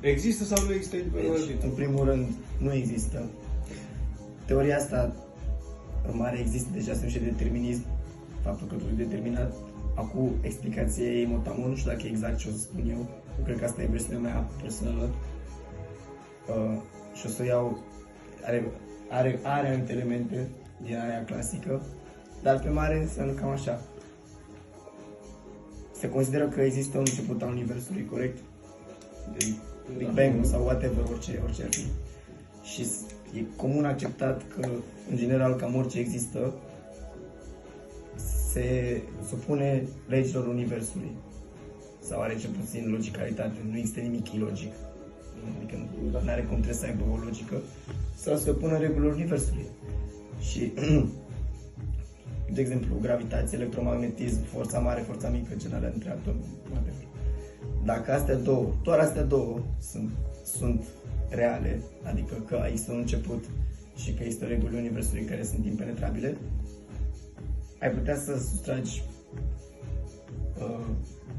Există sau nu există Deci, în primul rând, nu există. Teoria asta mare există deja, se numește determinism, faptul că totul e determinat. Acum, explicația ei motamul, nu știu dacă e exact ce o să spun eu. Eu cred că asta e versiunea mea personală. Și o să o iau, are anumite elemente din aia clasică, dar pe mare înseamnă cam așa. Se consideră că există un început al Universului, corect? Big Bang sau whatever, orice ar fi. Și e comun acceptat că, în general, cam orice există, se supune legilor Universului. Sau are cel puțin logicalitate, nu există nimic ilogic. Adică nu are cum trebuie să aibă o logică. Sau se supune regulilor Universului. Și, de exemplu, gravitație, electromagnetism, forța mare, forța mică, generarea între atomi, whatever. Dacă astea două, doar astea două sunt reale, adică că există un început și că există regulile Universului care sunt impenetrabile, ai putea să sustragi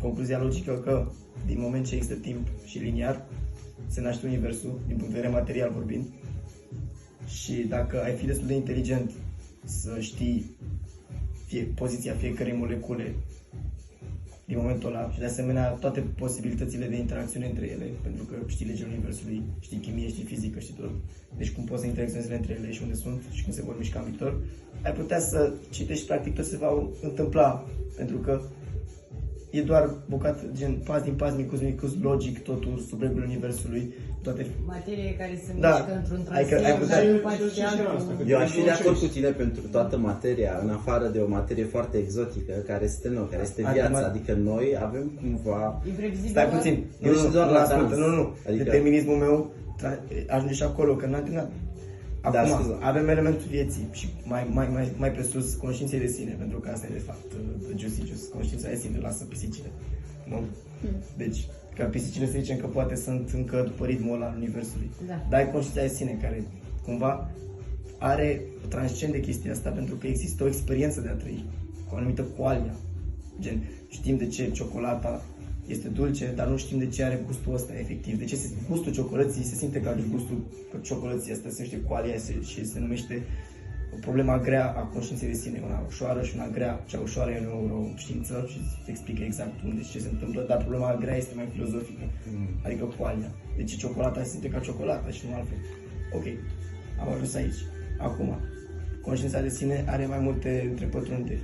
concluzia logică că din moment ce există timp și liniar, se naște Universul, din punct de vedere material vorbind, și dacă ai fi destul de inteligent să știi poziția fiecărei molecule din momentul ăla și de asemenea toate posibilitățile de interacțiune între ele, pentru că știi legile Universului, știi chimie, știi fizică, știi tot. Deci cum poți să interacționezi între ele și unde sunt și cum se vor mișca în viitor, ai putea să citești practic tot se va întâmpla, pentru că e doar bucată, gen pas din pas, micus, logic, totul sub regulile Universului, toate... Materie care se mișcă într-un traseu, Eu aș fi de acord cu tine pentru toată materia, în afară de o materie foarte exotică, care este noi, care este viața, adică noi avem cumva... Stai puțin, nu, adică... Determinismul meu ajunge și acolo, că n-a. Acum, avem elementul vieții și mai presus conștiinței de sine, pentru că asta e de fapt juicy, conștiința de sine lasă pisicile. Nu? Deci, ca pisicile să zicem că poate sunt încă după ritmul al Universului. Da. Dar ai conștiința de sine care cumva transcende chestia asta, pentru că există o experiență de a trăi, cu o anumită qualia. Gen, știm de ce ciocolata este dulce, dar nu știm de ce are gustul ăsta efectiv. De ce gustul ciocolății se simte ca gustul ciocolății asta, se numește qualia și se numește problema grea a conștiinței de sine, una ușoară și una grea. Cea ușoară e o știință și se explică exact unde și ce se întâmplă, dar problema grea este mai filozofică, adică qualia. De ce ciocolata se simte ca ciocolată și nu altfel. Ok, am ajuns aici. Acum, conștiința de sine are mai multe întrepătrunde.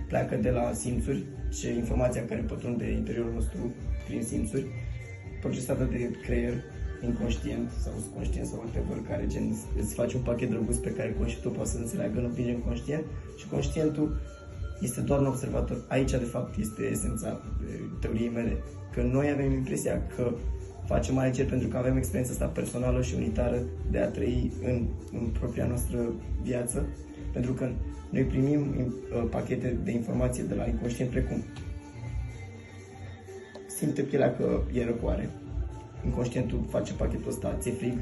Pleacă de la simțuri, și informația care pătrunde interiorul nostru prin simțuri, procesată de creier, inconștient sau subconștient sau whatever, care gen îți face un pachet drăguț pe care conștientul poate să înțeleagă, nu împinge conștient, și conștientul este doar un observator. Aici, de fapt, este esența teoriei mele, că noi avem impresia că facem alegeri pentru că avem experiența asta personală și unitară de a trăi în propria noastră viață, pentru că noi primim pachete de informație de la inconștient, precum simte pielea că e răcoare, inconștientul face pachetul ăsta, ți-e frig,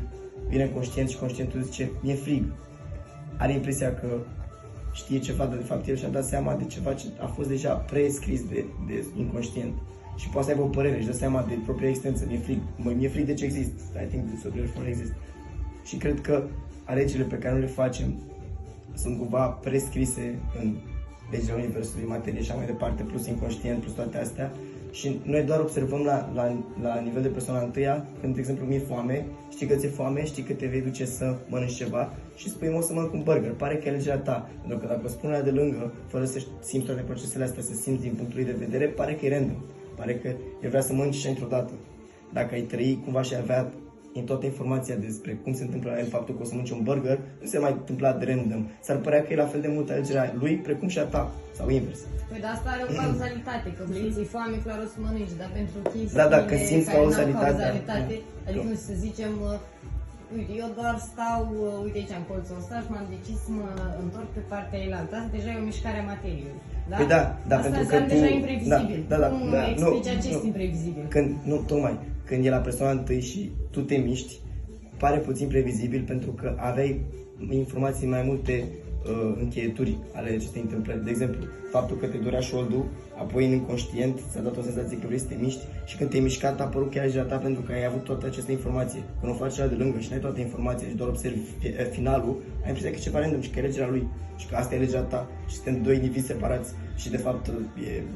vine conștient și conștientul zice, mi-e frig. Are impresia că știe ceva, dar de fapt el și-a dat seama de ceva ce a fost deja prescris de inconștient și poate să aibă o părere, își dă seama de propria existență, mi-e frig de ce exist, I think this will exist. Și cred că alegerile pe care nu le facem sunt cumva prescrise în legile Universului, materie și așa mai departe, plus inconștient, plus toate astea. Și noi doar observăm la nivel de persoana întâia, când, de exemplu, mi-e foame, știi că ți-e foame, știi că te vei duce să mănânci ceva și spui, mă, să mănânc un burger. Pare că e alegerea ta, pentru că dacă o spun de lângă, fără să simți toate procesele astea, să simți din punctul lui de vedere, pare că e random. Pare că el vrea să mănânci și într-o dată. Dacă ai trăi cumva și ai avea în toată informația despre cum se întâmplă la el faptul că o să mănânci un burger, nu se mai întâmpla de random. S-ar părea că e la fel de mult alegerea lui, precum și a ta, sau invers. Păi, dar asta are o cauzalitate, că ți-e foame, clar o să mănânci, dar pentru chestii dacă simți cauzalitatea, adică să zicem, uite, eu doar stau, uite aici în colțul ăsta și m-am decis să mă întorc pe partea ailaltă. Asta deja e o mișcare a materiei. Da? Păi da, asta pentru că tu... deja imprevizibil. Cum explici acest nu, imprevizibil? Când e la persoana întâi și tu te miști, pare puțin previzibil pentru că aveai informații mai multe încheieturi ale acestei întâmplări. De exemplu, faptul că te durea șoldul, apoi în inconștient ți-a dat o senzație că vrei să te miști și când te-ai mișcat a apărut cheia ta pentru că ai avut toată această informație. Când o faci cea de lângă și n-ai toată informația și doar observi finalul, ai impresia că e ceva random și că e legea lui și că asta e legea ta și suntem doi indivizi separați și de fapt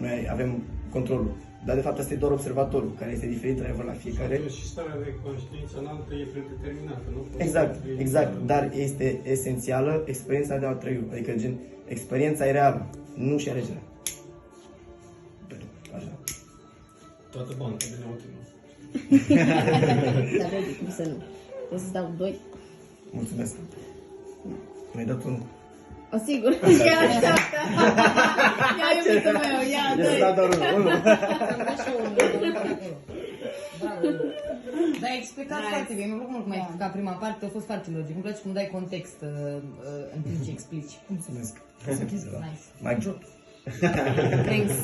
noi avem controlul. Dar de fapt asta e doar observatorul, care este diferit la fiecare. Și starea de conștiință înaltă e predeterminată, nu? Exact, dar este esențială experiența de a trăi, adică gen, experiența e reală, nu și alegerea. Așa. Toată banca de neautină. Dar vezi, cum să nu? O să-ți dau 2. Mulțumesc. Mi-ai dat unul. O, sigur. Ia așteaptă. Ia iubitul meu, ia 2. doar unul. Am dat și eu unul acolo. Bravo. Dar ai explicat foarte bine. Mi-a plăcut mult cum ai explicat prima parte, a fost foarte logic. Îmi place cum dai context în timp ce explici. Mulțumesc. Nice. Mic drop. Thanks.